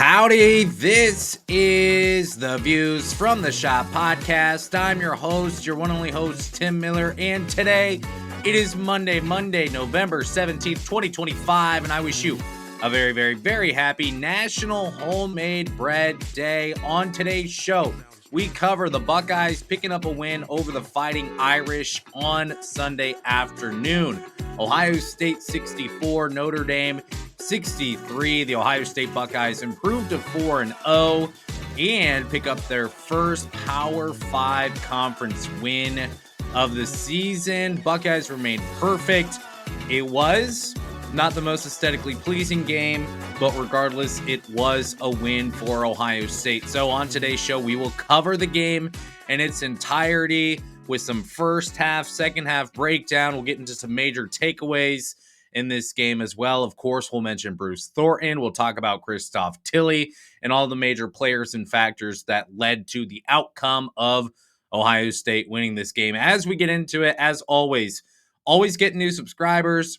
Howdy, this is the Views from the Shop podcast. I'm your host, your one and only host, Tim Miller, and today it is Monday, November 17th, 2025, and I wish you a very, very, very happy National Homemade Bread Day. On today's show, we cover the Buckeyes picking up a win over the Fighting Irish on Sunday afternoon. Ohio State 64, Notre Dame 63. The Ohio State Buckeyes improved to 4-0 and pick up their first Power 5 conference win of the season. Buckeyes remained perfect. It was not the most aesthetically pleasing game, but regardless, it was a win for Ohio State. So on today's show, we will cover the game in its entirety with some first half, second half breakdown. We'll get into some major takeaways in this game as well. Of course, we'll mention Bruce Thornton. We'll talk about Christoph Tilley and all the major players and factors that led to the outcome of Ohio State winning this game. As we get into it, as always getting new subscribers,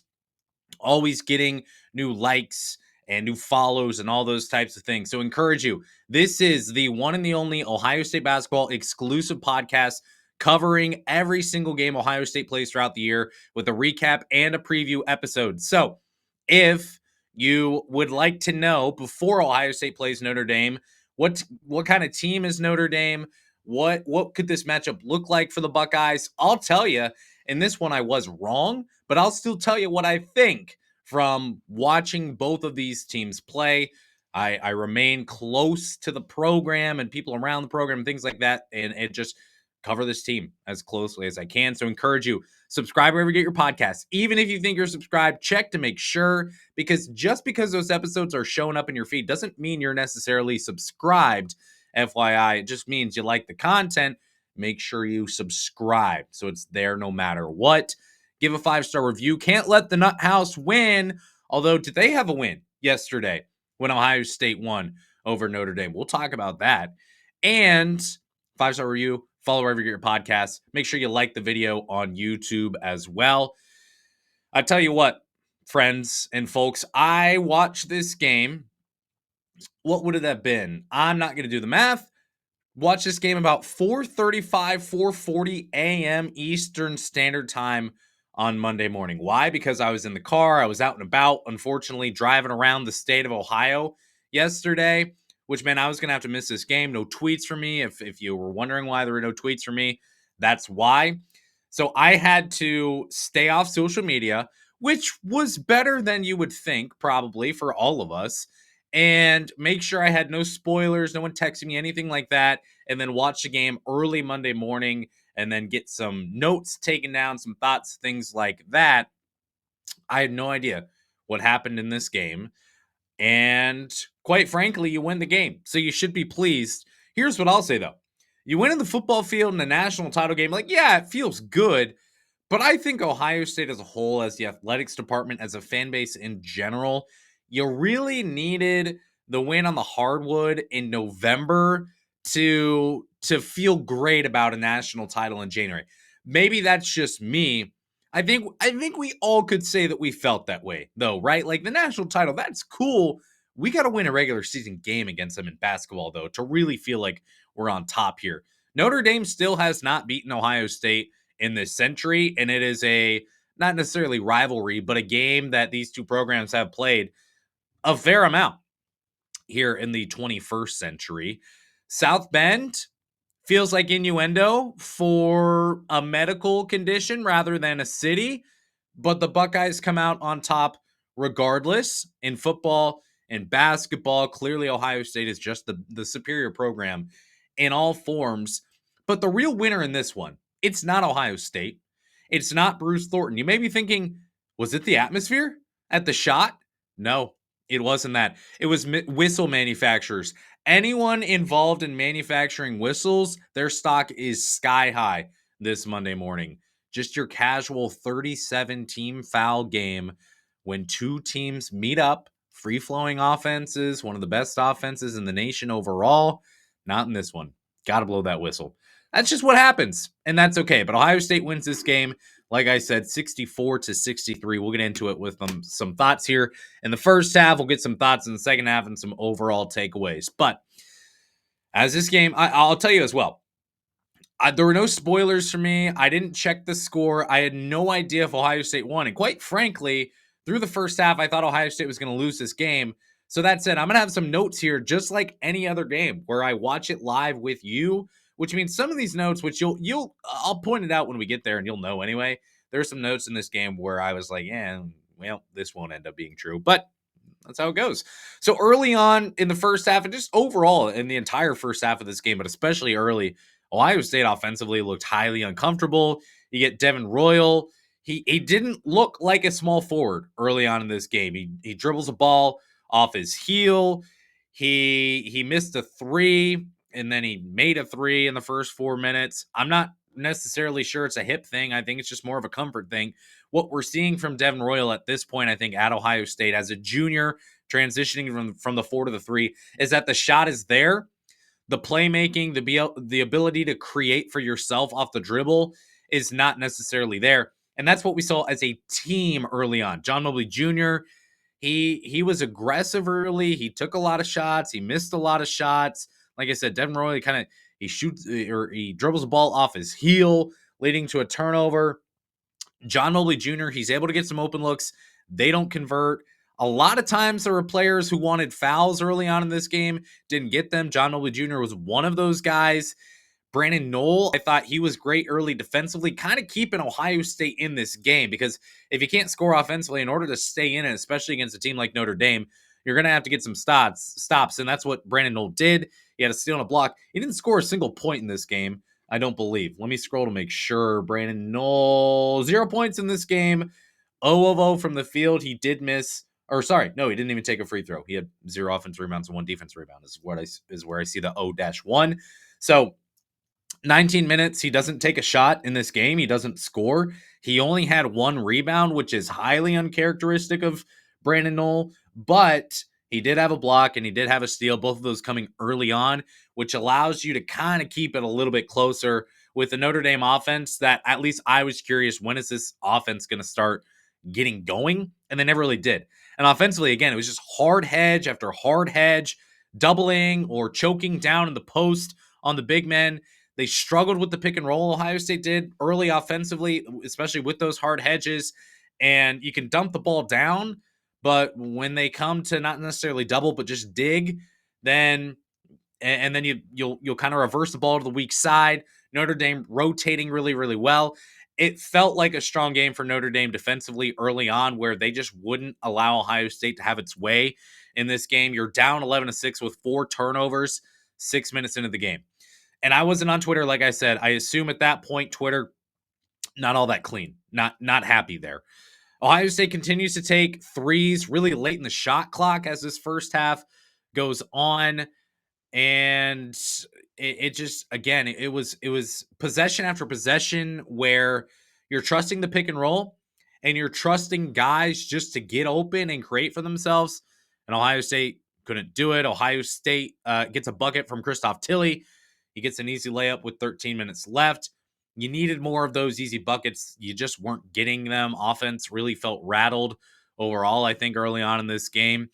always getting new likes and new follows and all those types of things. So encourage you. This is the one and the only Ohio State basketball exclusive podcast covering every single game Ohio State plays throughout the year with a recap and a preview episode. So if you would like to know before Ohio State plays Notre Dame, what kind of team is Notre Dame? What could this matchup look like for the Buckeyes? I'll tell you, in this one I was wrong, but I'll still tell you what I think from watching both of these teams play. I remain close to the program and people around the program and things like that, and it just cover this team as closely as I can. So encourage you, subscribe wherever you get your podcasts. Even if you think you're subscribed, check to make sure, because just because those episodes are showing up in your feed doesn't mean you're necessarily subscribed. FYI, it just means you like the content. Make sure you subscribe so it's there no matter what. Give a 5-star review. Can't let the Nut House win. Although, did they have a win yesterday when Ohio State won over Notre Dame? We'll talk about that. And 5-star review. Follow wherever you get your podcasts. Make sure you like the video on YouTube as well. I tell you what, friends and folks, I watched this game. What would it have been? I'm not going to do the math. Watch this game about 4:35, 4:40 a.m. Eastern Standard Time on Monday morning. Why? Because I was in the car. I was out and about, unfortunately, driving around the state of Ohio yesterday, which meant I was going to have to miss this game. No tweets from me. If you were wondering why there were no tweets from me, that's why. So I had to stay off social media, which was better than you would think, probably, for all of us, and make sure I had no spoilers, no one texting me, anything like that, and then watch the game early Monday morning and then get some notes taken down, some thoughts, things like that. I had no idea what happened in this game. And quite frankly, you win the game. So you should be pleased. Here's what I'll say, though. You win in the football field in a national title game. Like, yeah, it feels good. But I think Ohio State as a whole, as the athletics department, as a fan base in general, you really needed the win on the hardwood in November to feel great about a national title in January. Maybe that's just me. I think we all could say that we felt that way, though, right? Like the national title, that's cool. We got to win a regular season game against them in basketball, though, to really feel like we're on top here. Notre Dame still has not beaten Ohio State in this century, and it is a not necessarily rivalry, but a game that these two programs have played a fair amount here in the 21st century. South Bend feels like innuendo for a medical condition rather than a city, but the Buckeyes come out on top regardless. In football and basketball, clearly Ohio State is just the superior program in all forms. But the real winner in this one, it's not Ohio State. It's not Bruce Thornton. You may be thinking, was it the atmosphere at the shot? No, it wasn't that. It was whistle manufacturers. Anyone involved in manufacturing whistles, their stock is sky high this Monday morning. Just your casual 37 team foul game when two teams meet up, free-flowing offenses, one of the best offenses in the nation overall. Not in this one. Got to blow that whistle. That's just what happens, and that's okay. But Ohio State wins this game. Like I said, 64-63. We'll get into it with some thoughts here in the first half. We'll get some thoughts in the second half and some overall takeaways. But as this game, I'll tell you as well, there were no spoilers for me. I didn't check the score. I had no idea if Ohio State won. And quite frankly, through the first half, I thought Ohio State was going to lose this game. So that said, I'm going to have some notes here, just like any other game, where I watch it live with you, which means some of these notes, which I'll point it out when we get there and you'll know anyway. There's some notes in this game where I was like, yeah, well, this won't end up being true. But that's how it goes. So early on in the first half, and just overall in the entire first half of this game, but especially early, Ohio State offensively looked highly uncomfortable. You get Devin Royal. He didn't look like a small forward early on in this game. He dribbles a ball off his heel. He missed a three, and then he made a three in the first 4 minutes. I'm not necessarily sure it's a hip thing. I think it's just more of a comfort thing. What we're seeing from Devin Royal at this point, I think, at Ohio State as a junior, transitioning from the 4 to the 3, is that the shot is there. The playmaking, the ability to create for yourself off the dribble is not necessarily there. And that's what we saw as a team early on. John Mobley Jr., he was aggressive early. He took a lot of shots. He missed a lot of shots. Like I said, Devin Royal he shoots or he dribbles the ball off his heel, leading to a turnover. John Mobley Jr., he's able to get some open looks. They don't convert. A lot of times there were players who wanted fouls early on in this game, didn't get them. John Mobley Jr. was one of those guys. Brandon Knoll, I thought he was great early defensively, kind of keeping Ohio State in this game, because if you can't score offensively, in order to stay in it, especially against a team like Notre Dame, you're going to have to get some stops, and that's what Brandon Knoll did. He had a steal and a block. He didn't score a single point in this game, I don't believe. Let me scroll to make sure. Brandon Knoll, 0 points in this game. 0 of 0 from the field. He did miss, or sorry, no, he didn't even take a free throw. He had 0 offensive rebounds and 1 defensive rebound. Is where I see the O-1. So 19 minutes, he doesn't take a shot in this game. He doesn't score. He only had 1 rebound, which is highly uncharacteristic of Brandon Knoll, but he did have a block and he did have a steal, both of those coming early on, which allows you to kind of keep it a little bit closer with the Notre Dame offense. That at least I was curious, when is this offense going to start getting going? And they never really did. And offensively, again, it was just hard hedge after hard hedge, doubling or choking down in the post on the big men. They struggled with the pick and roll, Ohio State did early offensively, especially with those hard hedges. And you can dump the ball down, but when they come to not necessarily double, but just dig, then you'll kind of reverse the ball to the weak side. Notre Dame rotating really, really well. It felt like a strong game for Notre Dame defensively early on, where they just wouldn't allow Ohio State to have its way in this game. You're down 11-6 with 4 turnovers, 6 minutes into the game. And I wasn't on Twitter, like I said. I assume at that point, Twitter, not all that clean, not happy there. Ohio State continues to take threes really late in the shot clock as this first half goes on. And it just, again, it was possession after possession where you're trusting the pick and roll and you're trusting guys just to get open and create for themselves. And Ohio State couldn't do it. Ohio State gets a bucket from Christoph Tilley. He gets an easy layup with 13 minutes left. You needed more of those easy buckets. You just weren't getting them. Offense really felt rattled overall, I think, early on in this game.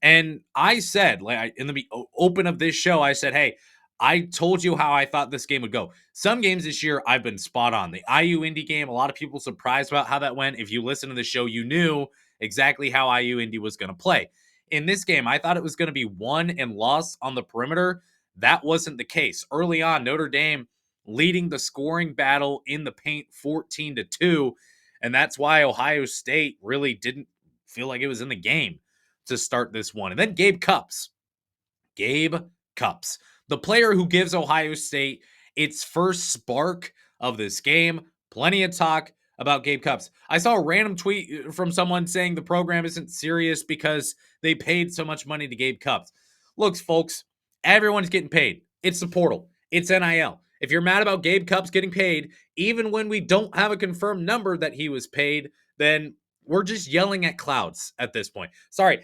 And I said, like in the open of this show, I said, hey, I told you how I thought this game would go. Some games this year, I've been spot on. The IU Indy game, a lot of people surprised about how that went. If you listen to the show, you knew exactly how IU Indy was going to play. In this game, I thought it was going to be won and lost on the perimeter. That wasn't the case. Early on, Notre Dame leading the scoring battle in the paint 14-2. And that's why Ohio State really didn't feel like it was in the game to start this one. And then Gabe Cupps, the player who gives Ohio State its first spark of this game. Plenty of talk about Gabe Cupps. I saw a random tweet from someone saying the program isn't serious because they paid so much money to Gabe Cupps. Look, folks, everyone's getting paid. It's the portal. It's NIL. If you're mad about Gabe Cupps getting paid, even when we don't have a confirmed number that he was paid, then we're just yelling at clouds at this point. Sorry,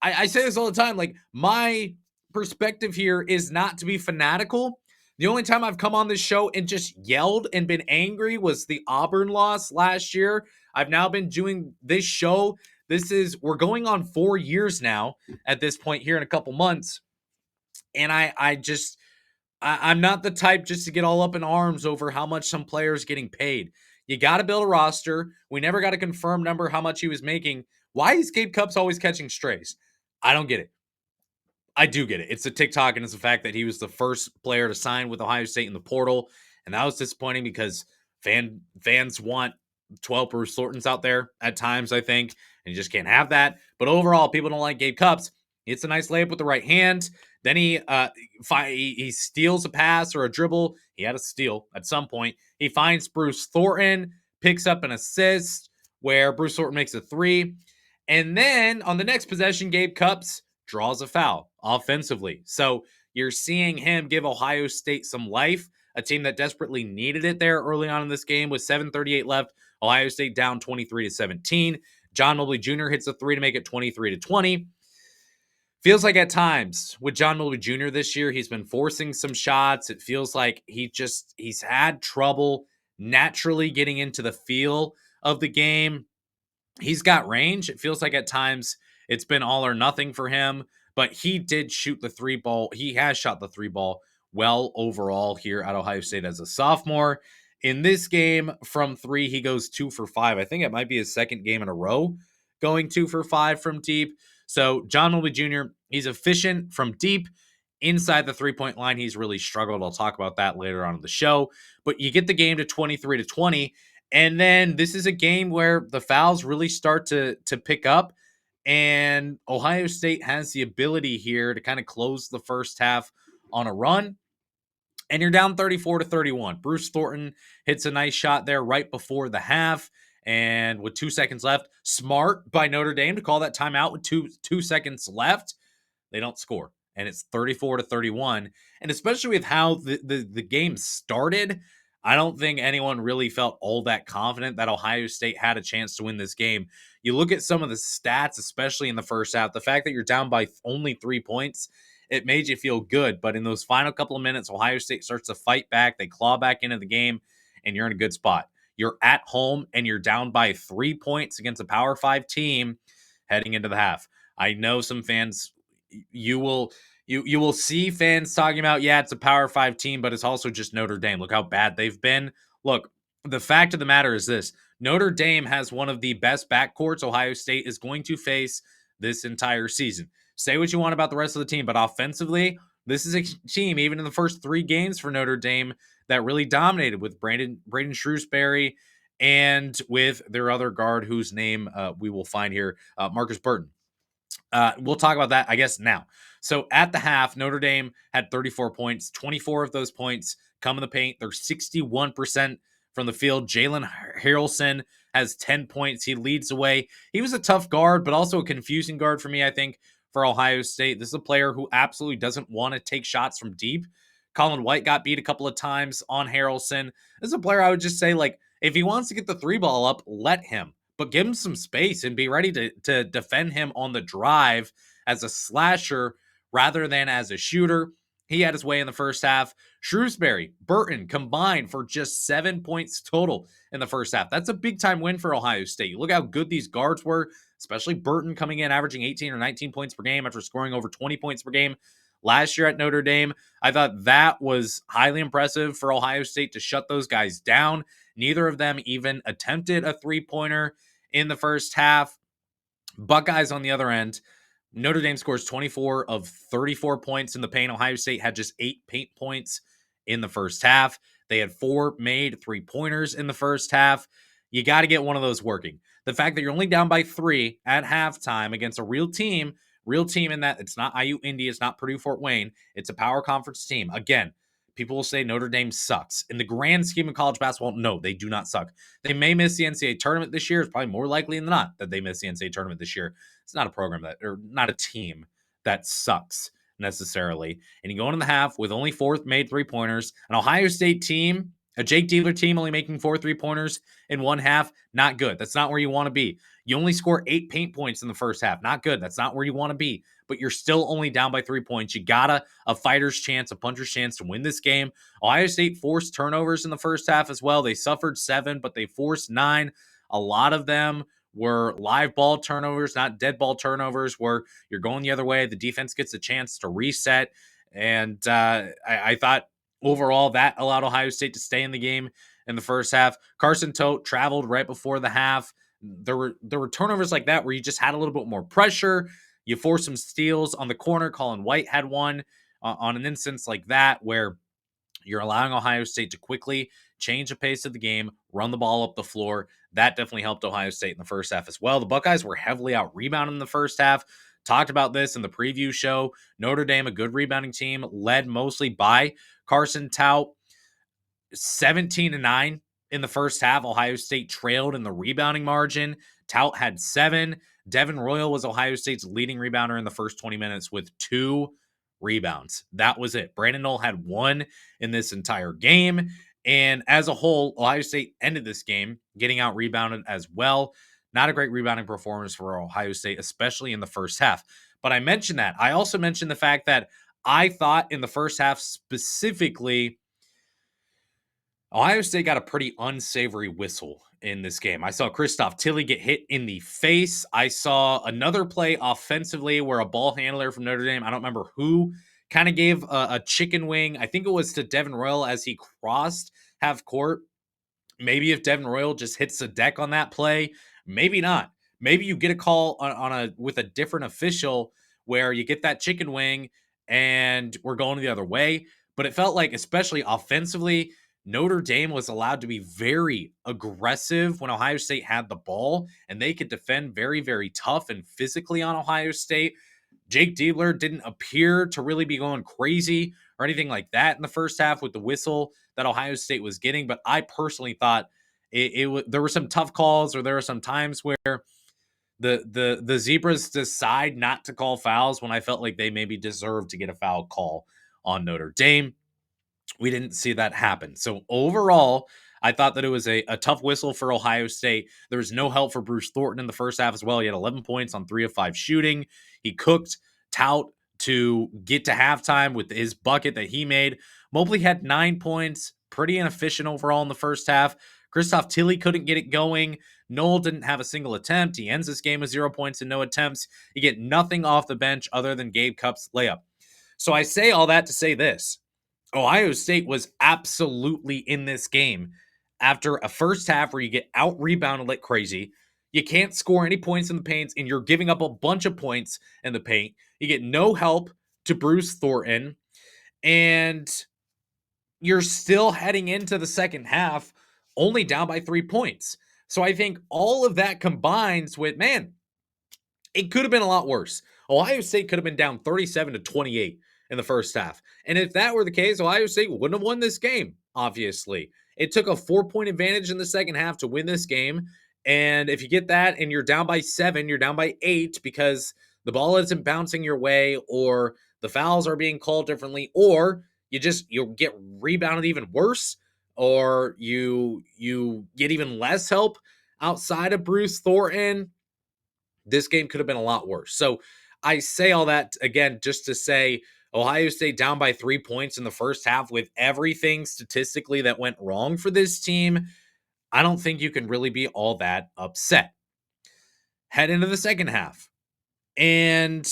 I say this all the time. Like, my perspective here is not to be fanatical, The only time I've come on this show and just yelled and been angry was the Auburn loss last year. I've now been doing this show. We're going on 4 years now at this point here in a couple months. And I'm not the type just to get all up in arms over how much some players getting paid. You got to build a roster. We never got a confirmed number how much he was making. Why is Gabe Cupps always catching strays? I don't get it. I do get it. It's the TikTok, and it's the fact that he was the first player to sign with Ohio State in the portal, and that was disappointing because fans want 12 Bruce Thorntons out there at times, I think, and you just can't have that. But overall, people don't like Gabe Cupps. It's a nice layup with the right hand. Then he steals a pass or a dribble. He had a steal at some point. He finds Bruce Thornton, picks up an assist where Bruce Thornton makes a three. And then on the next possession, Gabe Cupps draws a foul offensively. So you're seeing him give Ohio State some life, a team that desperately needed it there early on in this game with 7:38 left. Ohio State down 23-17. John Mobley Jr. hits a three to make it 23-20. Feels like at times with John Mobley Jr. this year, he's been forcing some shots. It feels like he's had trouble naturally getting into the feel of the game. He's got range. It feels like at times it's been all or nothing for him, but he did shoot the three ball. He has shot the three ball well overall here at Ohio State as a sophomore. In this game from three, he goes 2 for 5. I think it might be his second game in a row going 2 for 5 from deep. So John Mobley Jr., he's efficient from deep. Inside the three-point line, he's really struggled. I'll talk about that later on in the show. But you get the game to 23-20. And then this is a game where the fouls really start to pick up. And Ohio State has the ability here to kind of close the first half on a run. And you're down 34-31. Bruce Thornton hits a nice shot there right before the half. And with 2 seconds left, smart by Notre Dame to call that timeout with two seconds left. They don't score. And it's 34-31. And especially with how the game started, I don't think anyone really felt all that confident that Ohio State had a chance to win this game. You look at some of the stats, especially in the first half, the fact that you're down by only 3 points, it made you feel good. But in those final couple of minutes, Ohio State starts to fight back. They claw back into the game, and you're in a good spot. You're at home, and you're down by 3 points against a Power 5 team heading into the half. I know some fans, you will see fans talking about, yeah, it's a Power 5 team, but it's also just Notre Dame. Look how bad they've been. Look, the fact of the matter is this. Notre Dame has one of the best backcourts Ohio State is going to face this entire season. Say what you want about the rest of the team, but offensively, this is a team, even in the first 3 games for Notre Dame, that really dominated with Braden Shrewsbury and with their other guard whose name we will find here, Marcus Burton. We'll talk about that, I guess, now. So at the half, Notre Dame had 34 points. 24 of those points come in the paint. They're 61% from the field. Jalen Harrelson has 10 points. He leads away. He was a tough guard, but also a confusing guard for me, I think, for Ohio State. This is a player who absolutely doesn't want to take shots from deep. Colin White got beat a couple of times on Harrelson. This is a player I would just say, like, if he wants to get the three ball up, let him. But give him some space and be ready to defend him on the drive as a slasher rather than as a shooter. He had his way in the first half. Shrewsbury, Burton combined for just 7 points total in the first half. That's a big-time win for Ohio State. Look how good these guards were, especially Burton coming in, averaging 18 or 19 points per game after scoring over 20 points per game last year at Notre Dame. I thought that was highly impressive for Ohio State to shut those guys down. Neither of them even attempted a three-pointer in the first half. Buckeyes on the other end, Notre Dame scores 24 of 34 points in the paint. Ohio State had just 8 paint points in the first half. They had 4 made three-pointers in the first half. You got to get one of those working. The fact that you're only down by 3 at halftime against a real team in that it's not IU Indy, it's not Purdue Fort Wayne, it's a power conference team. Again, people will say Notre Dame sucks. In the grand scheme of college basketball, no, they do not suck. They may miss the NCAA tournament this year. It's probably more likely than not that they miss the NCAA tournament this year. It's not a program or not a team that sucks necessarily. And you go into the half with only 4 made three-pointers, an Ohio State team, A Jake Diebler team only making 4 3-pointers in one half, not good. That's not where you want to be. You only score 8 paint points in the first half, not good. That's not where you want to be. But you're still only down by 3 points. You got a fighter's chance, a puncher's chance to win this game. Ohio State forced turnovers in the first half as well. They suffered 7, but they forced 9. A lot of them were live ball turnovers, not dead ball turnovers, where you're going the other way. The defense gets a chance to reset. And I thought overall that allowed Ohio State to stay in the game in the first half. Carson Tote traveled right before the half. There were turnovers like that where you just had a little bit more pressure. You forced some steals on the corner. Colin White had one on an instance like that where you're allowing Ohio State to quickly change the pace of the game, run the ball up the floor. That definitely helped Ohio State in the first half as well. The Buckeyes were heavily out rebounding in the first half. Talked about this in the preview show. Notre Dame, a good rebounding team, led mostly by Carson Tout. 17-9 in the first half. Ohio State trailed in the rebounding margin. Tout had 7. Devin Royal was Ohio State's leading rebounder in the first 20 minutes with 2 rebounds. That was it. Brandon Knoll had 1 in this entire game. And as a whole, Ohio State ended this game getting out rebounded as well. Not a great rebounding performance for Ohio State, especially in the first half. But I mentioned that. I also mentioned the fact that I thought in the first half specifically, Ohio State got a pretty unsavory whistle in this game. I saw Christoph Tilley get hit in the face. I saw another play offensively where a ball handler from Notre Dame, I don't remember who, kind of gave a chicken wing. I think it was to Devin Royal as he crossed half court. Maybe if Devin Royal just hits the deck on that play, maybe not. Maybe you get a call with a different official where you get that chicken wing and we're going the other way. But it felt like, especially offensively, Notre Dame was allowed to be very aggressive when Ohio State had the ball, and they could defend very, very tough and physically on Ohio State. Jake Diebler didn't appear to really be going crazy or anything like that in the first half with the whistle that Ohio State was getting. But I personally thought there were some tough calls, or there were some times where the Zebras decide not to call fouls when I felt like they maybe deserved to get a foul call on Notre Dame. We didn't see that happen. So overall, I thought that it was a tough whistle for Ohio State. There was no help for Bruce Thornton in the first half as well. He had 11 points on 3 of 5 shooting. He cooked Tout to get to halftime with his bucket that he made. Mobley had 9 points, pretty inefficient overall in the first half. Christoph Tilley couldn't get it going. Knoll didn't have a single attempt. He ends this game with 0 points and no attempts. You get nothing off the bench other than Gabe Cup's layup. So I say all that to say this. Ohio State was absolutely in this game after a first half where you get out rebounded like crazy. You can't score any points in the paint, and you're giving up a bunch of points in the paint. You get no help to Bruce Thornton, and you're still heading into the second half only down by 3 points. So I think all of that combines with, man, it could have been a lot worse. Ohio State could have been down 37-28 in the first half. And if that were the case, Ohio State wouldn't have won this game, obviously. It took a 4-point advantage in the second half to win this game. And if you get that and you're down by 7, you're down by 8 because the ball isn't bouncing your way, or the fouls are being called differently, or you'll get rebounded even worse, or you get even less help outside of Bruce Thornton. This game could have been a lot worse. So I say all that again just to say Ohio State down by 3 points in the first half with everything statistically that went wrong for this team. I don't think you can really be all that upset. Head into the second half. And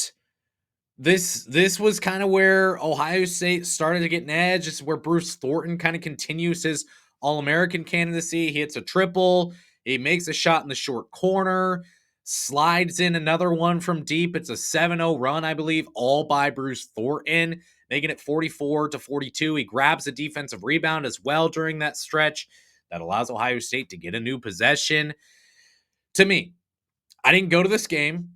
this was kind of where Ohio State started to get an edge. This is where Bruce Thornton kind of continues his All-American candidacy. He hits a triple. He makes a shot in the short corner. Slides in another one from deep. It's a 7-0 run, I believe, all by Bruce Thornton, making it 44-42. He grabs a defensive rebound as well during that stretch that allows Ohio State to get a new possession. To me, I didn't go to this game.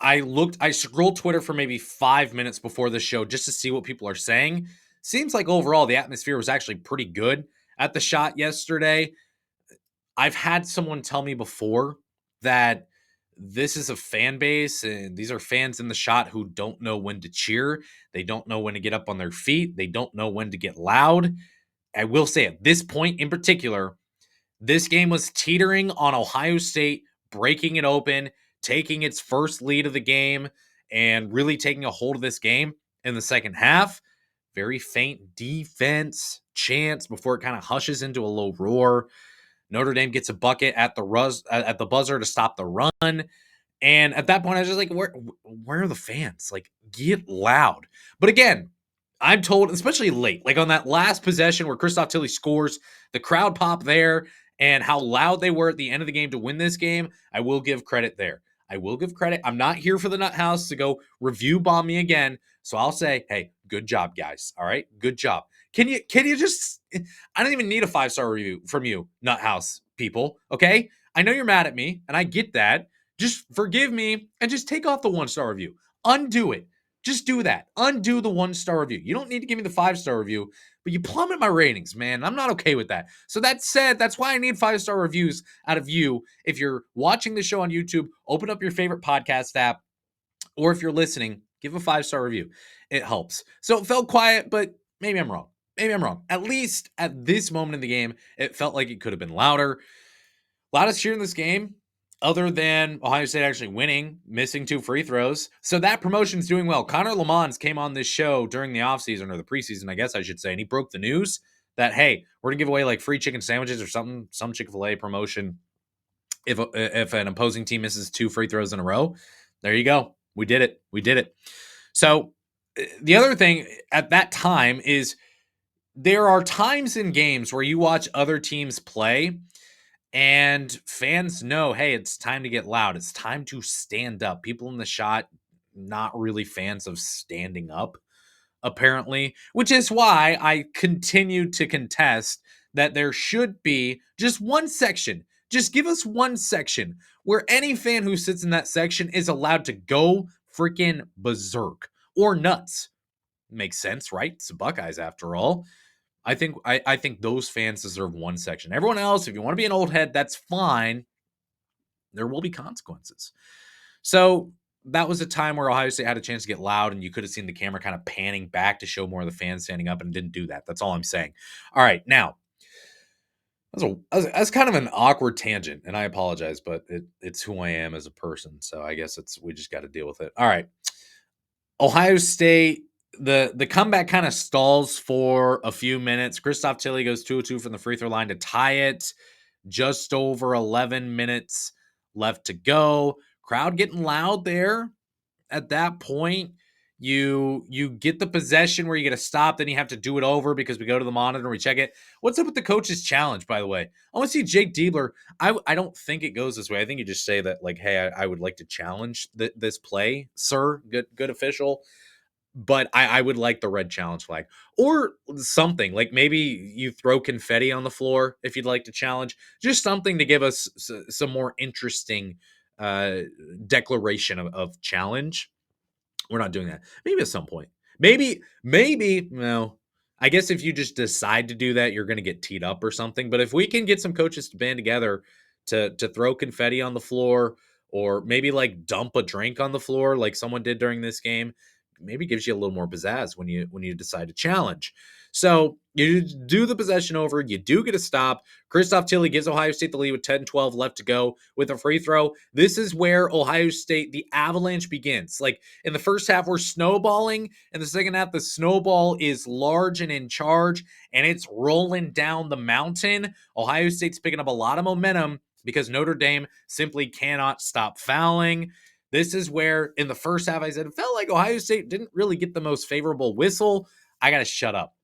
I scrolled Twitter for maybe 5 minutes before the show just to see what people are saying. Seems like overall the atmosphere was actually pretty good at the shot yesterday. I've had someone tell me before that this is a fan base and these are fans in the shot who don't know when to cheer. They don't know when to get up on their feet. They don't know when to get loud. I will say at this point in particular, this game was teetering on Ohio State breaking it open, taking its first lead of the game, and really taking a hold of this game in the second half. Very faint defense chance before it kind of hushes into a low roar. Notre Dame gets a bucket at the buzzer to stop the run. And at that point, I was just like, where are the fans? Like, get loud. But again, I'm told, especially late, like on that last possession where Christoph Tilly scores, the crowd pop there and how loud they were at the end of the game to win this game, I will give credit there. I will give credit. I'm not here for the Nut House to go review bomb me again. So I'll say, hey, good job, guys. All right, good job. Can you just? I don't even need a 5-star review from you, Nut House people. Okay, I know you're mad at me, and I get that. Just forgive me and just take off the 1-star review. Undo it. Just do that. Undo the 1-star review. You don't need to give me the 5-star review, but you plummet my ratings, man. I'm not okay with that. So that said, that's why I need 5-star reviews out of you. If you're watching the show on YouTube, open up your favorite podcast app, or if you're listening, give a 5-star review. It helps. So it felt quiet, but maybe I'm wrong. Maybe I'm wrong. At least at this moment in the game, it felt like it could have been louder. Loudest cheer in this game, other than Ohio State actually winning, missing 2 free throws. So that promotion's doing well. Connor Lamons came on this show during the offseason, or the preseason, I guess I should say, and he broke the news that, hey, we're going to give away like free chicken sandwiches or something, some Chick-fil-A promotion if an opposing team misses 2 free throws in a row. There you go. We did it. We did it. So the other thing at that time is there are times in games where you watch other teams play and fans know, hey, it's time to get loud. It's time to stand up. People in the shot, not really fans of standing up, apparently, which is why I continue to contest that there should be just one section. Just give us one section where any fan who sits in that section is allowed to go freaking berserk or nuts. Makes sense, right? It's the Buckeyes after all. I think those fans deserve one section. Everyone else, if you want to be an old head, that's fine. There will be consequences. So that was a time where Ohio State had a chance to get loud, and you could have seen the camera kind of panning back to show more of the fans standing up, and didn't do that. That's all I'm saying. All right, now that's kind of an awkward tangent, and I apologize, but it's who I am as a person. So I guess we just got to deal with it. All right, Ohio State. The comeback kind of stalls for a few minutes. Christoph Tilly goes 2-2 from the free throw line to tie it. Just over 11 minutes left to go. Crowd getting loud there. At that point, you get the possession where you get to stop, then you have to do it over because we go to the monitor and we check it. What's up with the coach's challenge, by the way? I want to see Jake Diebler. I don't think it goes this way. I think you just say that, like, hey, I would like to challenge this play, sir. Good official. But I would like the red challenge flag or something, like maybe you throw confetti on the floor if you'd like to challenge, just something to give us some more interesting declaration of challenge. We're not doing that. Maybe at some point. Maybe no. I guess if you just decide to do that, you're going to get teed up or something. But if we can get some coaches to band together to throw confetti on the floor, or maybe like dump a drink on the floor like someone did during this game, maybe gives you a little more pizzazz when you decide to challenge. So you do the possession over. You do get a stop. Christoph Tilly gives Ohio State the lead with 10-12 left to go with a free throw. This is where Ohio State, the avalanche begins. Like in the first half, we're snowballing. In the second half, the snowball is large and in charge, and it's rolling down the mountain. Ohio State's picking up a lot of momentum because Notre Dame simply cannot stop fouling. This is where, in the first half, I said it felt like Ohio State didn't really get the most favorable whistle. I got to shut up.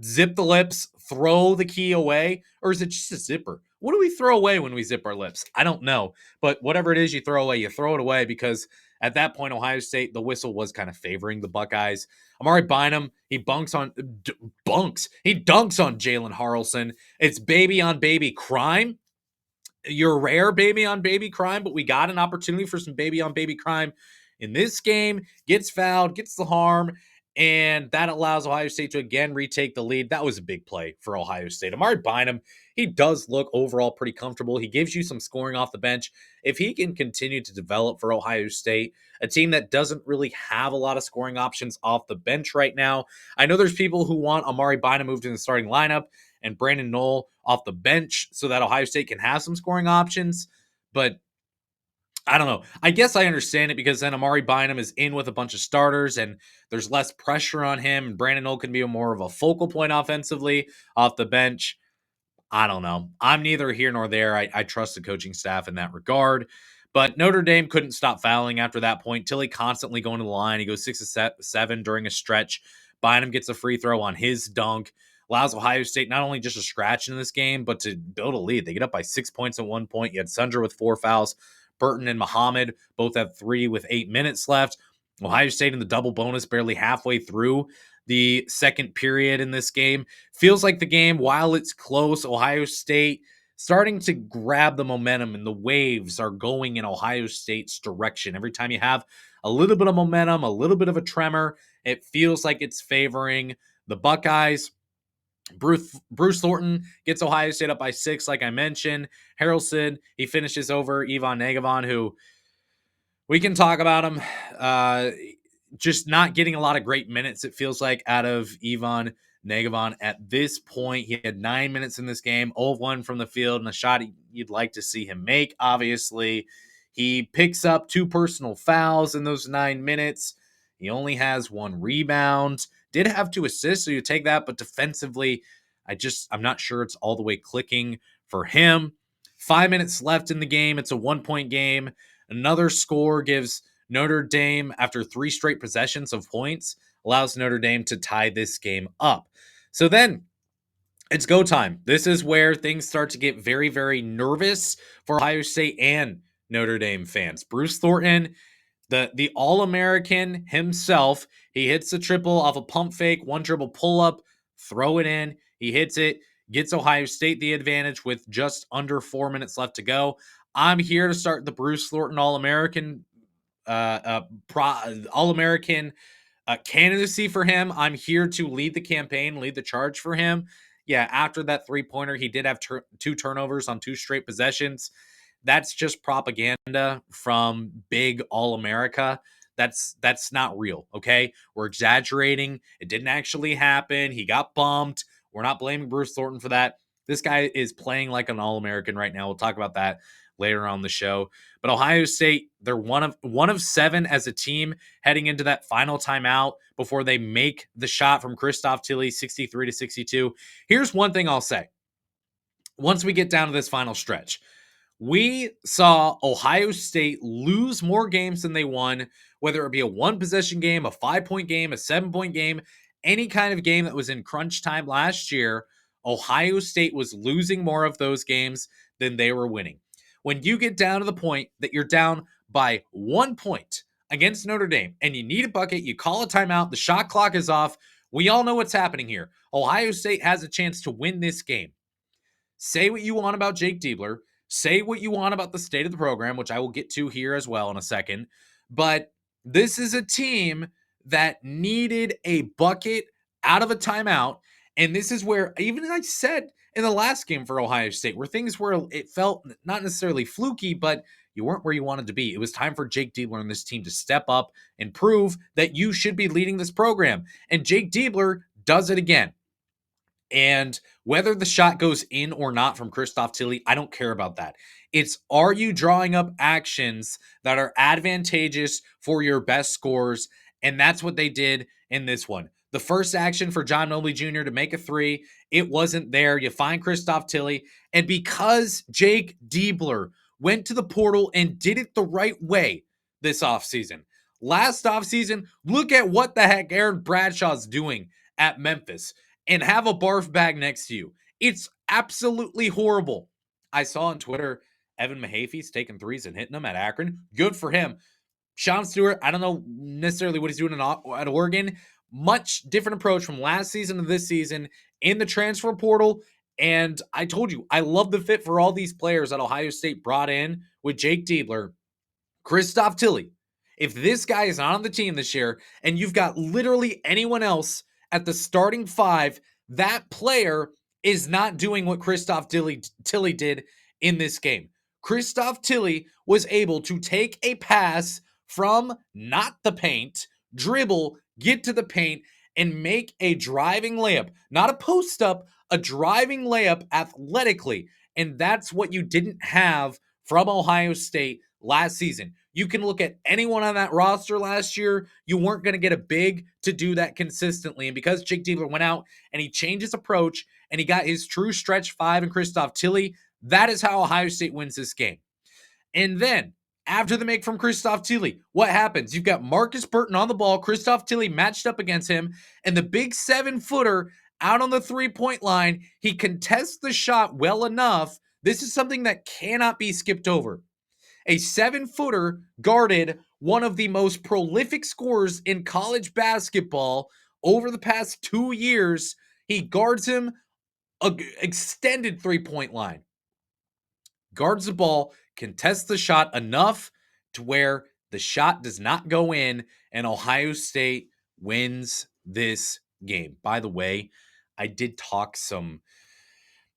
Zip the lips, throw the key away, or is it just a zipper? What do we throw away when we zip our lips? I don't know, but whatever it is you throw away, you throw it away, because at that point, Ohio State, the whistle was kind of favoring the Buckeyes. Amari Bynum, he dunks on Jalen Harrelson. It's baby on baby crime. You're rare baby on baby crime, but we got an opportunity for some baby on baby crime in this game. Gets fouled, gets the harm, and that allows Ohio State to again retake the lead. That was a big play for Ohio State. Amari Bynum, he does look overall pretty comfortable. He gives you some scoring off the bench. If he can continue to develop for Ohio State, a team that doesn't really have a lot of scoring options off the bench right now. I know there's people who want Amari Bynum moved in the starting lineup and Brandon Knoll off the bench so that Ohio State can have some scoring options, but I don't know. I guess I understand it because then Amari Bynum is in with a bunch of starters and there's less pressure on him. And Brandon Knoll can be more of a focal point offensively off the bench. I don't know. I'm neither here nor there. I trust the coaching staff in that regard. But Notre Dame couldn't stop fouling after that point. Tilly constantly going to the line. He goes 6 of 7 during a stretch. Bynum gets a free throw on his dunk. Allows Ohio State not only just a scratch in this game, but to build a lead. They get up by 6 points at one point. You had Sundra with 4 fouls. Burton and Muhammad both have 3 with 8 minutes left. Ohio State in the double bonus barely halfway through the second period in this game. Feels like the game, while it's close, Ohio State starting to grab the momentum and the waves are going in Ohio State's direction. Every time you have a little bit of momentum, a little bit of a tremor, it feels like it's favoring the Buckeyes. Bruce Thornton gets Ohio State up by 6, like I mentioned. Harrelson, he finishes over Ivan Negavon, who we can talk about him. Just not getting a lot of great minutes, it feels like, out of Ivan Negavon at this point. He had 9 minutes in this game, 0 of 1 from the field, and a shot you'd like to see him make, obviously. He picks up 2 personal fouls in those 9 minutes. He only has 1 rebound. Did have 2 assists, so you take that, but defensively, I'm not sure it's all the way clicking for him. 5 minutes left in the game. It's a 1-point game. Another score gives Notre Dame, after 3 straight possessions of points, allows Notre Dame to tie this game up. So then it's go time. This is where things start to get very, very nervous for Ohio State and Notre Dame fans. Bruce Thornton, the All-American himself, he hits the triple off a pump fake, 1 dribble pull-up, throw it in. He hits it, gets Ohio State the advantage with just under 4 minutes left to go. I'm here to start the Bruce Thornton All-American All-American candidacy for him. I'm here to lead the campaign, lead the charge for him. Yeah, after that 3-pointer, he did have 2 turnovers on 2 straight possessions. That's just propaganda from big All-America. That's not real, okay? We're exaggerating. It didn't actually happen. He got bumped. We're not blaming Bruce Thornton for that. This guy is playing like an All-American right now. We'll talk about that later on the show. But Ohio State, they're one of 7 as a team heading into that final timeout before they make the shot from Christoph Tilly, 63-62. Here's one thing I'll say. Once we get down to this final stretch, we saw Ohio State lose more games than they won, whether it be a 1-possession game, a 5-point game, a 7-point game, any kind of game that was in crunch time last year. Ohio State was losing more of those games than they were winning. When you get down to the point that you're down by 1 point against Notre Dame and you need a bucket, you call a timeout, the shot clock is off. We all know what's happening here. Ohio State has a chance to win this game. Say what you want about Jake Diebler. Say what you want about the state of the program, which I will get to here as well in a second. But this is a team that needed a bucket out of a timeout. And this is where, even as I said in the last game for Ohio State, where things were, it felt not necessarily fluky, but you weren't where you wanted to be. It was time for Jake Diebler and this team to step up and prove that you should be leading this program. And Jake Diebler does it again. And whether the shot goes in or not from Christoph Tilly, I don't care about that. It's, are you drawing up actions that are advantageous for your best scorers? And that's what they did in this one. The first action for John Mobley Jr. to make a 3, it wasn't there. You find Christoph Tilly. And because Jake Diebler went to the portal and did it the right way this offseason. Last offseason, look at what the heck Aaron Bradshaw's doing at Memphis. And have a barf bag next to you. It's absolutely horrible. I saw on Twitter, Evan Mahafy's taking 3s and hitting them at Akron. Good for him. Sean Stewart, I don't know necessarily what he's doing at Oregon. Much different approach from last season to this season in the transfer portal. And I told you, I love the fit for all these players that Ohio State brought in with Jake Diebler, Christoph Tilly. If this guy is not on the team this year and you've got literally anyone else at the starting 5, that player is not doing what Christoph Tilly did in this game. Christoph Tilly was able to take a pass from not the paint, dribble, get to the paint, and make a driving layup. Not a post up, a driving layup athletically. And that's what you didn't have from Ohio State last season. You can look at anyone on that roster last year. You weren't going to get a big to do that consistently. And because Jake Diebler went out and he changed his approach and he got his true stretch five in Christoph Tilly, that is how Ohio State wins this game. And then after the make from Christoph Tilly, what happens? You've got Marcus Burton on the ball, Christoph Tilly matched up against him, and the big 7-footer out on the three-point line, he contests the shot well enough. This is something that cannot be skipped over. A 7-footer guarded one of the most prolific scorers in college basketball over the past 2 years. He guards him an extended three-point line. Guards the ball, contests the shot enough to where the shot does not go in, and Ohio State wins this game. By the way, I did talk some,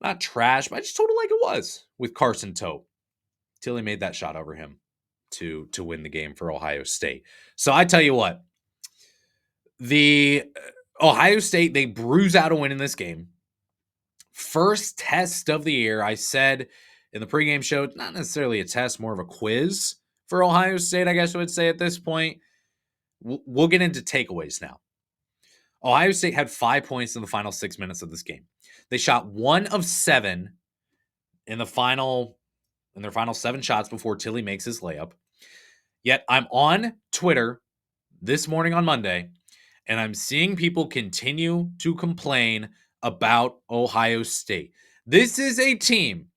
not trash, but I just told it like it was with Carson Tote. Tilly made that shot over him to win the game for Ohio State. So I tell you what, the Ohio State, they bruise out a win in this game. First test of the year, I said in the pregame show, not necessarily a test, more of a quiz for Ohio State, I guess I would say at this point. We'll get into takeaways now. Ohio State had 5 points in the final 6 minutes of this game. They shot 1 of 7 in their final 7 shots before Tilly makes his layup. Yet I'm on Twitter this morning on Monday, and I'm seeing people continue to complain about Ohio State. This is a team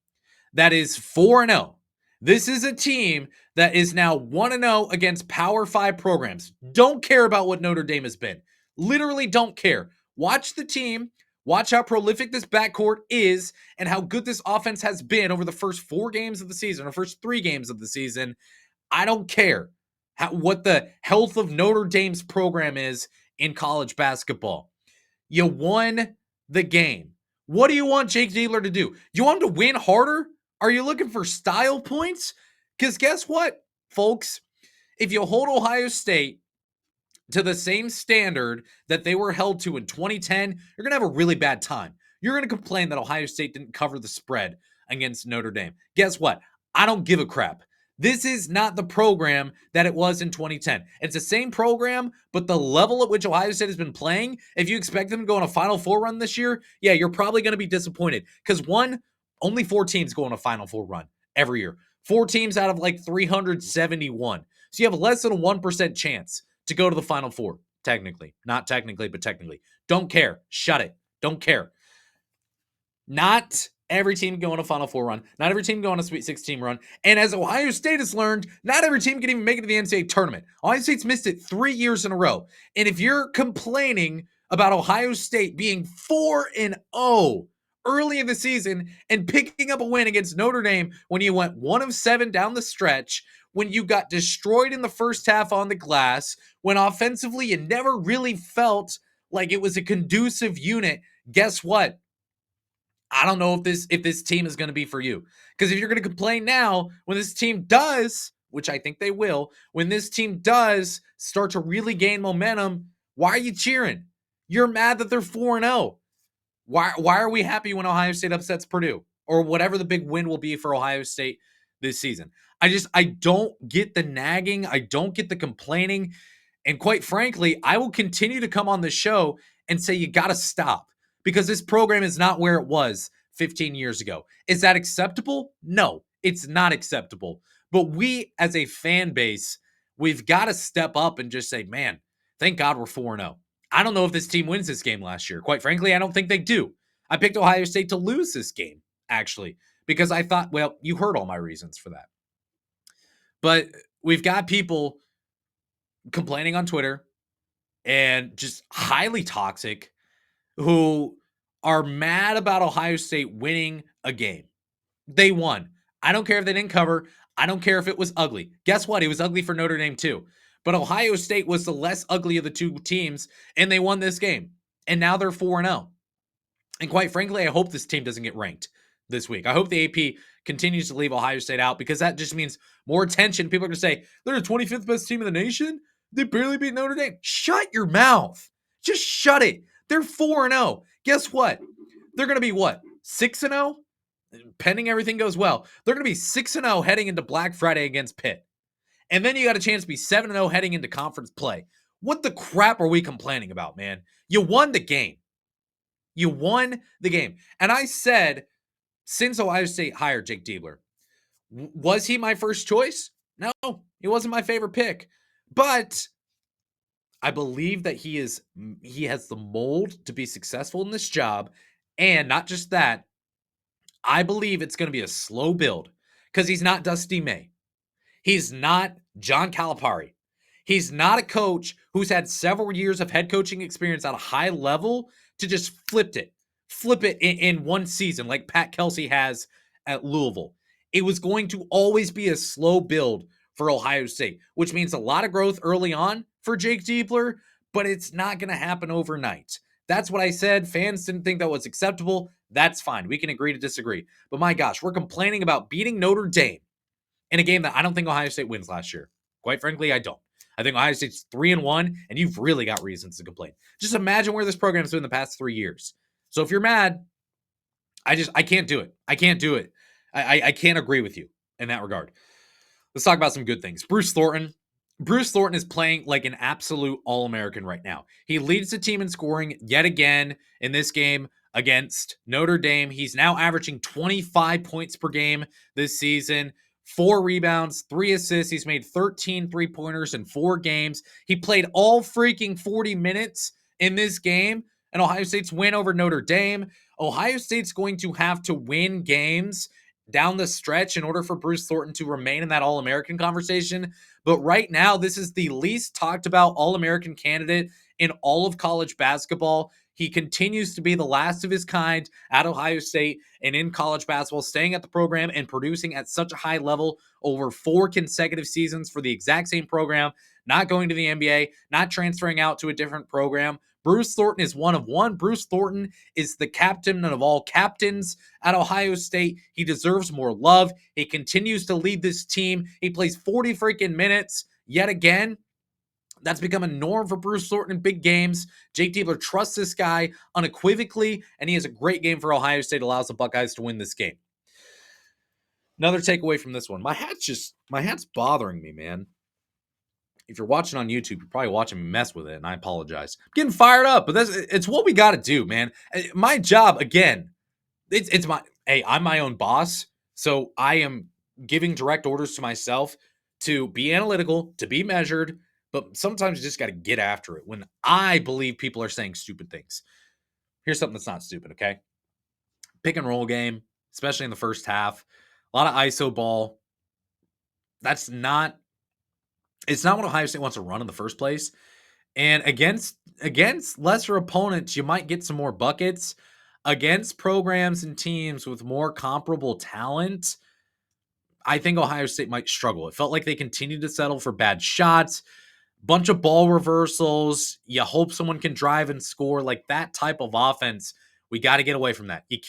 that is 4-0. This is a team that is now 1-0 against Power 5 programs. Don't care about what Notre Dame has been. Literally don't care. Watch the team. Watch how prolific this backcourt is and how good this offense has been over the first 4 games of the season, or first 3 games of the season. I don't care what the health of Notre Dame's program is in college basketball. You won the game. What do you want Jake Diebler to do? You want him to win harder? Are you looking for style points? Because guess what, folks? If you hold Ohio State to the same standard that they were held to in 2010, you're going to have a really bad time. You're going to complain that Ohio State didn't cover the spread against Notre Dame. Guess what? I don't give a crap. This is not the program that it was in 2010. It's the same program, but the level at which Ohio State has been playing, if you expect them to go on a Final Four run this year, yeah, you're probably going to be disappointed. Because only 4 teams go on a Final Four run every year. 4 teams out of like 371. So you have less than a 1% chance to go to the Final Four, technically. Not technically, but technically. Don't care. Shut it. Don't care. Not every team go on a Final Four run. Not every team go on a Sweet 16 run. And as Ohio State has learned, not every team can even make it to the NCAA tournament. Ohio State's missed it 3 years in a row. And if you're complaining about Ohio State being 4-0 early in the season and picking up a win against Notre Dame when you went 1 of 7 down the stretch, when you got destroyed in the first half on the glass, when offensively you never really felt like it was a conducive unit, guess what? I don't know if this team is going to be for you. Because if you're going to complain now, when this team does, which I think they will, when this team does start to really gain momentum, why are you cheering? You're mad that they're 4-0. Why are we happy when Ohio State upsets Purdue? Or whatever the big win will be for Ohio State this season. I don't get the nagging. I don't get the complaining. And quite frankly, I will continue to come on the show and say you got to stop. Because this program is not where it was 15 years ago. Is that acceptable? No, it's not acceptable. But we, as a fan base, we've got to step up and just say, man, thank God we're 4-0. I don't know if this team wins this game last year. Quite frankly, I don't think they do. I picked Ohio State to lose this game, actually, because I thought, well, you heard all my reasons for that. But we've got people complaining on Twitter and just highly toxic who are mad about Ohio State winning a game. They won. I don't care if they didn't cover. I don't care if it was ugly. Guess what? It was ugly for Notre Dame too. But Ohio State was the less ugly of the 2 teams, and they won this game. And now they're 4-0. And quite frankly, I hope this team doesn't get ranked this week. I hope the AP continues to leave Ohio State out because that just means more attention. People are going to say, they're the 25th best team in the nation. They barely beat Notre Dame. Shut your mouth. Just shut it. They're 4-0. Guess what? They're going to be what? 6-0? Pending everything goes well. They're going to be 6-0 heading into Black Friday against Pitt. And then you got a chance to be 7-0 heading into conference play. What the crap are we complaining about, man? You won the game. You won the game. And I said, since Ohio State hired Jake Diebler, was he my first choice? No, he wasn't my favorite pick. But I believe that he has the mold to be successful in this job. And not just that, I believe it's going to be a slow build because he's not Dusty May. He's not John Calipari. He's not a coach who's had several years of head coaching experience at a high level to just flip it in one season like Pat Kelsey has at Louisville. It was going to always be a slow build for Ohio State, which means a lot of growth early on for Jake Diebler, but it's not going to happen overnight. That's what I said. Fans didn't think that was acceptable. That's fine. We can agree to disagree. But my gosh, we're complaining about beating Notre Dame in a game that I don't think Ohio State wins last year. Quite frankly, I don't. I think Ohio State's 3-1, and you've really got reasons to complain. Just imagine where this program's been the past 3 years. So if you're mad, I can't do it. I can't do it. I can't agree with you in that regard. Let's talk about some good things. Bruce Thornton. Bruce Thornton is playing like an absolute All-American right now. He leads the team in scoring yet again in this game against Notre Dame. He's now averaging 25 points per game this season. 4 rebounds, 3 assists. He's made 13 three-pointers in 4 games. He played all freaking 40 minutes in this game, and Ohio State's win over Notre Dame. Ohio State's going to have to win games down the stretch in order for Bruce Thornton to remain in that All-American conversation. But right now, this is the least talked about All-American candidate in all of college basketball. He continues to be the last of his kind at Ohio State and in college basketball, staying at the program and producing at such a high level over 4 consecutive seasons for the exact same program, not going to the NBA, not transferring out to a different program. Bruce Thornton is one of one. Bruce Thornton is the captain of all captains at Ohio State. He deserves more love. He continues to lead this team. He plays 40 freaking minutes yet again. That's become a norm for Bruce Thornton in big games. Jake Diebler trusts this guy unequivocally, and he has a great game for Ohio State, allows the Buckeyes to win this game. Another takeaway from this one. My hat's bothering me, man. If you're watching on YouTube, you're probably watching me mess with it, and I apologize. I'm getting fired up, but it's what we got to do, man. My job, again, I'm my own boss, so I am giving direct orders to myself to be analytical, to be measured, but sometimes you just got to get after it when I believe people are saying stupid things. Here's something that's not stupid, okay? Pick and roll game, especially in the first half. A lot of ISO ball. It's not what Ohio State wants to run in the first place. And against lesser opponents, you might get some more buckets. Against programs and teams with more comparable talent, I think Ohio State might struggle. It felt like they continued to settle for bad shots, bunch of ball reversals. You hope someone can drive and score. Like that type of offense, we got to get away from that. You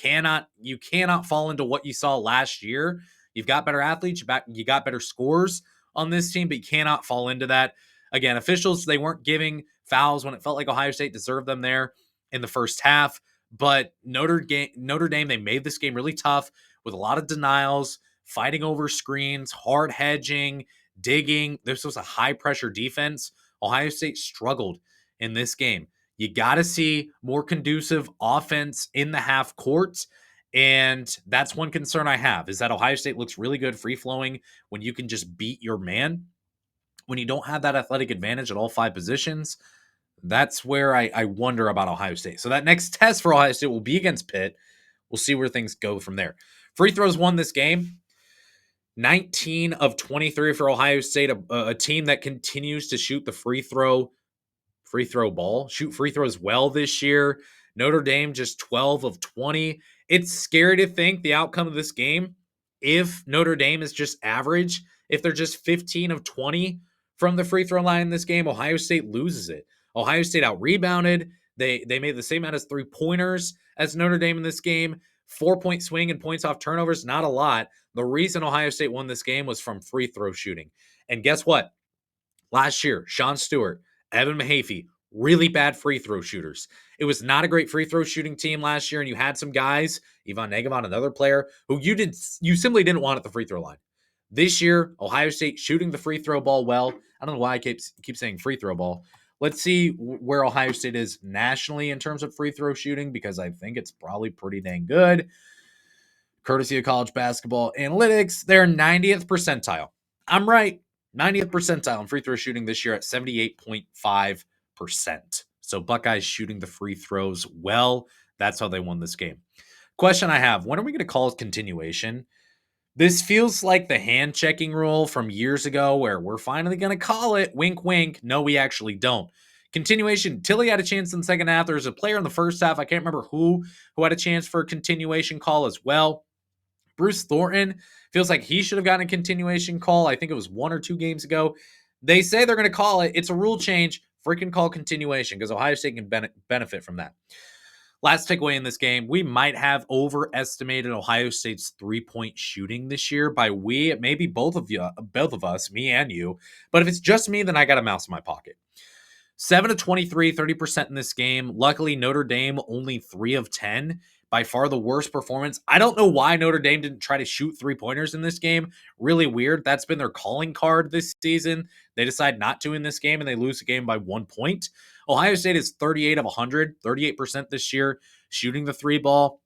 cannot fall into what you saw last year. You've got better athletes, you got better scores on this team, but you cannot fall into that. Again, officials, they weren't giving fouls when it felt like Ohio State deserved them there in the first half. But Notre Dame, they made this game really tough with a lot of denials, fighting over screens, hard hedging, digging. This was a high-pressure defense. Ohio State struggled in this game. You got to see more conducive offense in the half court, and that's one concern I have, is that Ohio State looks really good free-flowing when you can just beat your man. When you don't have that athletic advantage at all 5 positions, that's where I wonder about Ohio State. So that next test for Ohio State will be against Pitt. We'll see where things go from there. Free throws won this game. 19 of 23 for Ohio State, a team that continues to shoot the free throw ball, shoot free throws well this year. Notre Dame just 12 of 20. It's scary to think the outcome of this game, if Notre Dame is just average, if they're just 15 of 20 from the free throw line in this game, Ohio State loses it. Ohio State out-rebounded. They made the same amount as 3-pointers as Notre Dame in this game. 4-point swing and points off turnovers, not a lot. The reason Ohio State won this game was from free throw shooting. And guess what? Last year, Sean Stewart, Evan Mahaffey, really bad free throw shooters. It was not a great free throw shooting team last year, and you had some guys, Ivan Negevon, another player, who you simply didn't want at the free throw line. This year, Ohio State shooting the free throw ball well. I don't know why I keep saying free throw ball. Let's see where Ohio State is nationally in terms of free throw shooting, because I think it's probably pretty dang good. Courtesy of College Basketball Analytics, they're 90th percentile. I'm right. 90th percentile in free throw shooting this year at 78.5%. So Buckeyes shooting the free throws well. That's how they won this game. Question I have, when are we going to call it continuation? This feels like the hand checking rule from years ago where we're finally going to call it. Wink, wink. No, we actually don't. Continuation. Tilly had a chance in the second half. There was a player in the first half. I can't remember who had a chance for a continuation call as well. Bruce Thornton feels like he should have gotten a continuation call. I think it was 1 or 2 games ago. They say they're going to call it. It's a rule change. Freaking call continuation, because Ohio State can benefit from that. Last takeaway in this game, we might have overestimated Ohio State's 3-point shooting this year. By we, it may be both of us, me and you. But if it's just me, then I got a mouse in my pocket. 7 of 23, 30% in this game. Luckily, Notre Dame only 3 of 10. By far the worst performance. I don't know why Notre Dame didn't try to shoot 3-pointers in this game. Really weird. That's been their calling card this season. They decide not to in this game, and they lose the game by 1 point. Ohio State is 38 of 100, 38% this year, shooting the 3 ball.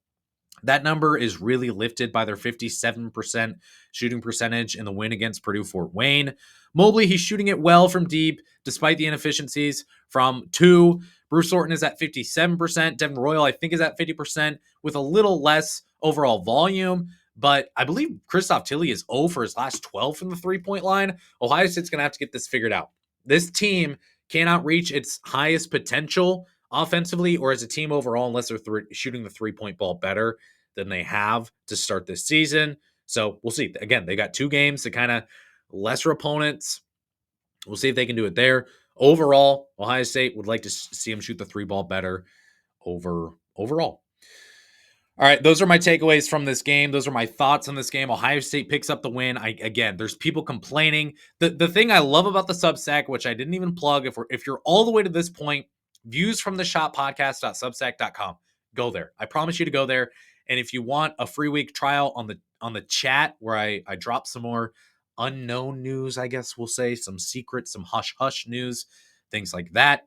That number is really lifted by their 57% shooting percentage in the win against Purdue-Fort Wayne. Mobley, he's shooting it well from deep, despite the inefficiencies from 2. Bruce Thornton is at 57%. Devin Royal, I think, is at 50% with a little less overall volume. But I believe Christoph Tilly is 0 for his last 12 from the 3-point line. Ohio State's going to have to get this figured out. This team cannot reach its highest potential offensively or as a team overall unless they're shooting the 3-point ball better than they have to start this season. So we'll see. Again, they got 2 games to kind of lesser opponents. We'll see if they can do it there. Overall, Ohio State would like to see them shoot the 3 ball better overall. All right, those are my takeaways from this game. Those are my thoughts on this game. Ohio State picks up the win. Again, there's people complaining. The thing I love about the Substack, which I didn't even plug, if you're all the way to this point, viewsfromtheshotpodcast.substack.com. Go there. I promise you to go there. And if you want a free week trial on the chat where I drop some more unknown news, I guess we'll say, some secret, some hush news, things like that.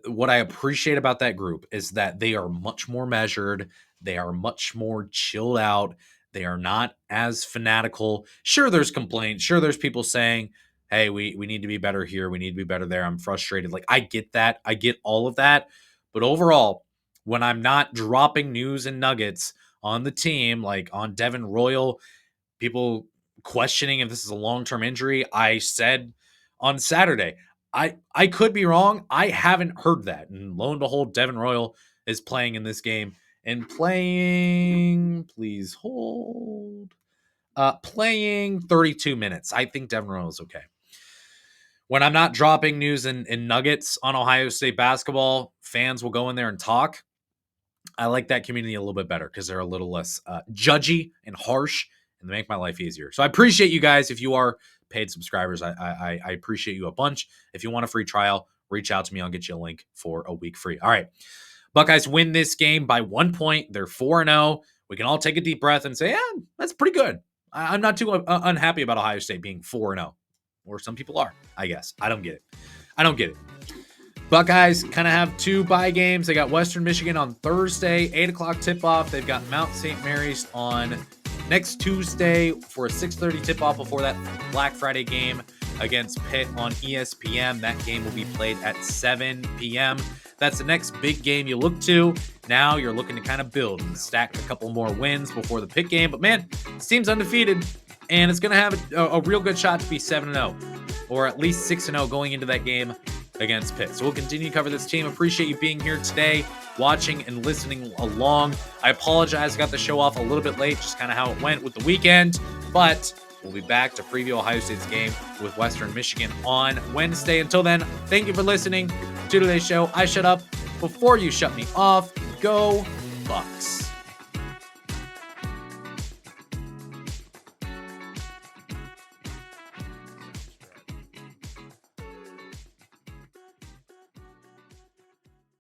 What I appreciate about that group is that they are much more measured. They are much more chilled out. They are not as fanatical. Sure, there's complaints. Sure, there's people saying, hey, we need to be better here. We need to be better there. I'm frustrated. Like, I get that. I get all of that. But overall, when I'm not dropping news and nuggets on the team, like on Devin Royal, people questioning if this is a long-term injury, I said on Saturday, I could be wrong. I haven't heard that. And lo and behold, Devin Royal is playing in this game and playing 32 minutes. I think Devin Royal is okay. When I'm not dropping news and nuggets on Ohio State basketball, fans will go in there and talk. I like that community a little bit better because they're a little less judgy and harsh, and they make my life easier. So I appreciate you guys. If you are paid subscribers, I appreciate you a bunch. If you want a free trial, reach out to me. I'll get you a link for a week free. All right. Buckeyes win this game by 1 point. They're 4-0. We can all take a deep breath and say, yeah, that's pretty good. I'm not too unhappy about Ohio State being 4-0. Or some people are, I guess. I don't get it. Buckeyes kind of have 2 bye games. They got Western Michigan on Thursday, 8 o'clock tip-off. They've got Mount St. Mary's on next Tuesday for a 6:30 tip-off before that Black Friday game against Pitt on ESPN. That game will be played at 7 p.m. That's the next big game you look to. Now you're looking to kind of build and stack a couple more wins before the Pitt game. But man, this team's undefeated, and it's going to have a real good shot to be 7-0 or at least 6-0 going into that game against Pitt. So we'll continue to cover this team. Appreciate you being here today, watching and listening along. I apologize, I got the show off a little bit late, just kind of how it went with the weekend, but we'll be back to preview Ohio State's game with Western Michigan on Wednesday. Until then, thank you for listening. to today's show. I shut up before you shut me off. Go Bucks.